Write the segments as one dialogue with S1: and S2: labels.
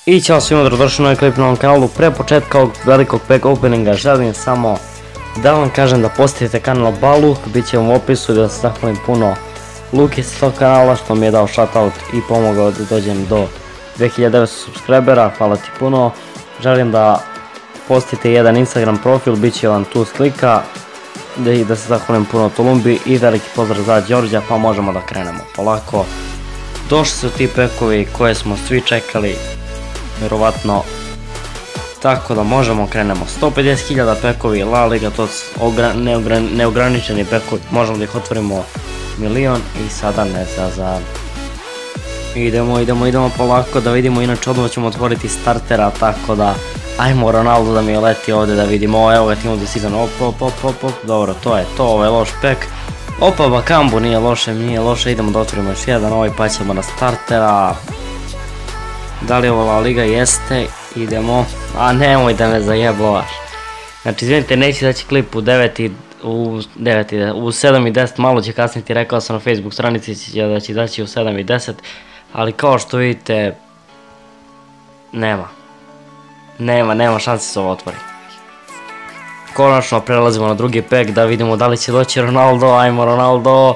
S1: I ćao svima, dobrodošli u novi klip na ovom kanalu. Pre početka ovog velikog pack openinga želim samo da vam kažem da posjetite kanal Baluk, bit će vam u opisu i da se zahvalim puno Luki sa tog kanala što mi je dao shoutout i pomogao da dođem do 2900 subscribera, hvala ti puno. Želim da posjetite jedan Instagram profil, bit će vam tu slika, da se zahvalim puno Tulumbi i veliki pozdrav za Đorđa, pa možemo da krenemo polako. Došli su ti pekovi koje smo svi čekali, vjerovatno, tako da možemo krenemo. 150.000 pekovi, La Liga, to su neograničeni pekovi, možemo da ih otvorimo milion i sada ne za. Idemo polako da vidimo, inače odmah ćemo otvoriti startera, tako da ajmo Ronaldo da mi leti ovdje da vidimo. Evo ga, Team of the Season, op, dobro, to je to, ovo je loš pek. Opa, Bakambu, nije loše, idemo da otvorimo još jedan, ovaj pa ćemo na startera. Da li ovo La Liga? Jeste, idemo, a nemoj da me zajeblovaš. Znači, izvinite, neće daći klip u 7:10, malo će kasniti, rekao sam na Facebook stranici da će daći u 7:10, ali kao što vidite, nema šanse se ovo otvori. Konačno prelazimo na drugi pack da vidimo da li će doći Ronaldo, ajmo Ronaldo.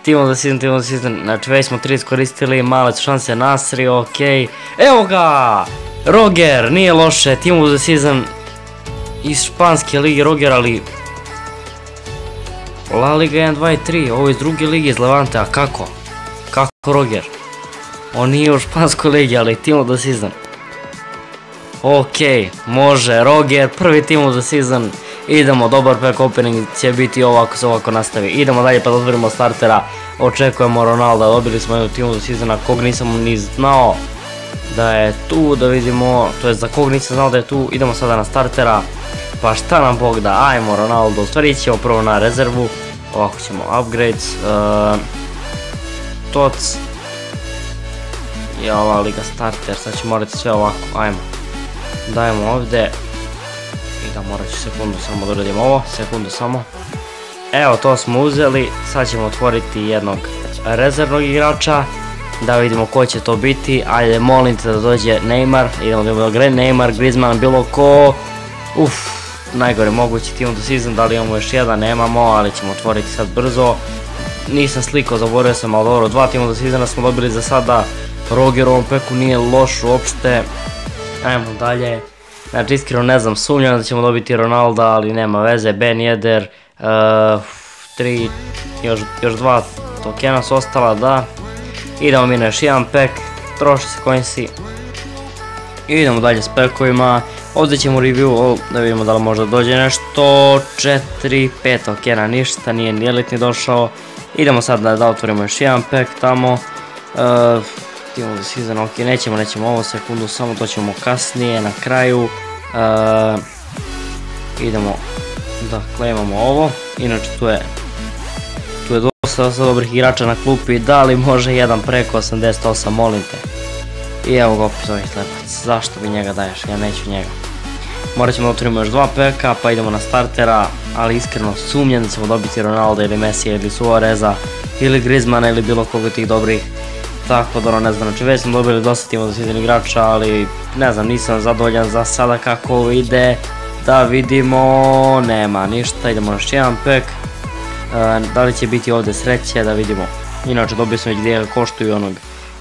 S1: Team of the Season, znači već smo 3 iskoristili, male su šanse, Nasri, okej. Evo ga! Roger, nije loše, Team of the Season iz španske lige Roger, ali La Liga 1, 2 i 3, ovo iz druge lige iz Levante, a kako? Kako Roger? On nije u španskoj ligi, ali Team of the Season. Okej, može, Roger, prvi Team of the Season. Idemo, dobar pack opening će biti ovako se ovako nastavi. Idemo dalje pa da otvorimo startera. Očekujemo Ronalda, dobili smo jednu Team of the Seasona kog nisam ni znao da je tu, da vidimo, to je za kog nisam znao da je tu. Idemo sada na startera, pa šta nam Bog da, ajmo Ronaldo, stvari ćemo prvo na rezervu, ovako ćemo upgrades, TOTS, i ova liga starter, sad ćemo morati sve ovako, ajmo, dajemo ovdje. I da morat ću sekundu samo da uradim ovo, sekundu samo. Evo, to smo uzeli, sad ćemo otvoriti jednog rezervnog igrača, da vidimo ko će to biti. Ajde, molim te da dođe Neymar, idemo da vidimo Neymar, Griezmann, bilo ko. Najgore mogući Team of the Season, da li imamo još jedan, nemamo, ali ćemo otvoriti sad brzo. Nisam slikao, zaboravio sam, ali dobro, 2 Team of the Seasona smo dobili za sada. Roger u ovom peku nije loš uopšte. Ajmo dalje. Znači, iskreno ne znam, sumnjam da ćemo dobiti Ronalda, ali nema veze. Ben Yedder, 3, još 2 tokena su ostala, da. Idemo mi na još jedan pack, troši se coinsi. Idemo dalje s packovima. Ovdje ćemo review, da vidimo da li možda dođe nešto. 4, 5 tokena, ništa, nije ni elitni došao. Idemo sad da otvorimo još jedan pack tamo. Team of the Season, ok, nećemo ovo, sekundu samo, to ćemo kasnije, na kraju. Idemo da klejmamo ovo, inače tu je dosta dobrih igrača na klupi, da li može jedan preko 88, molim te. I evo ga opet ovaj slepac, zašto bi njega daješ, ja neću njega. Morat ćemo da otvorimo još 2 peka, pa idemo na startera, ali iskreno sumnjam da ćemo dobiti Ronaldo ili Messi ili Suareza ili Griezmana ili bilo koga tih dobrih. Tako da ne znam, znači već smo dobili dosta Team of the Season igrača, ali ne znam, nisam zadovoljan za sada kako ovo ide. Da vidimo, nema ništa, idemo još jedan pack. Da li će biti ovdje sreće, da vidimo. Inače dobili smo već gdje koštuju onog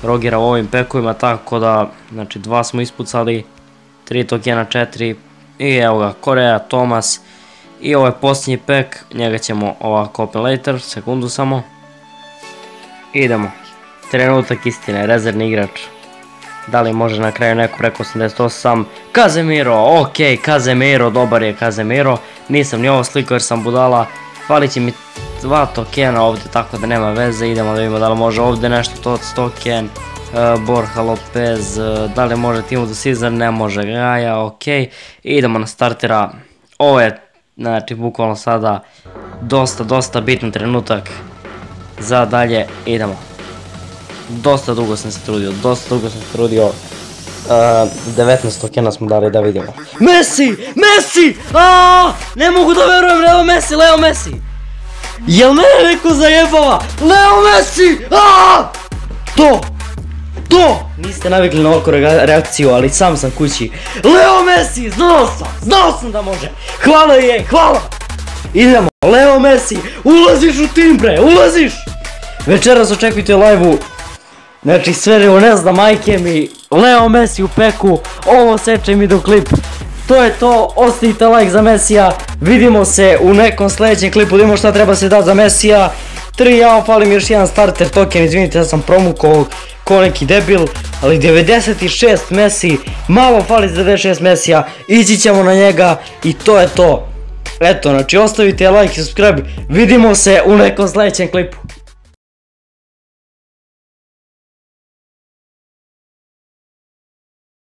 S1: Rogera u ovim packovima, tako da, znači 2 smo ispucali, 3 tokena, 4. I evo ga, Korea, Thomas. I ovo je posljednji pack, njega ćemo ovako open later, sekundu samo. Idemo. Trenutak istine, rezervni igrač. Da li može na kraju neko preko 88? Casemiro, okej, Casemiro, dobar je Casemiro. Nisam ni ovo slikao jer sam budala. Falit će mi 2 tokena ovdje, tako da nema veze. Idemo da vidimo da li može ovdje nešto, TOTS token. Borja Lopez, da li može Team of the Season, ne može Gaja, okej. Idemo na startera. Ovo je, znači, bukvalno sada dosta bitan trenutak za dalje. Idemo. Dosta dugo sam se trudio, 19 tokena smo dali, da vidimo. Messi! Ne mogu da verujem, Leo Messi! Jel mene neko zajebava? Leo Messi! To! To! Niste navikli na ovakvu reakciju, ali sam sam kući. Leo Messi, znao sam da može. Hvala je, hvala. Idemo, Leo Messi, ulaziš u tim bre, ulaziš. Večeras očekujte live-u. Znači sve ne znam, majke mi, Leo Messi u peku, ovo seče mi do klip. To je to, ostavite like za Messija, vidimo se u nekom sljedećem klipu, da imamo šta treba se dati za Messija. 3, ja falim još jedan starter token, izvinite da sam promukao ko neki debil, ali 96 Messi, malo fali za 96 Messija, ići ćemo na njega i to je to. Eto, znači ostavite like i subscribe, vidimo se u nekom sljedećem klipu.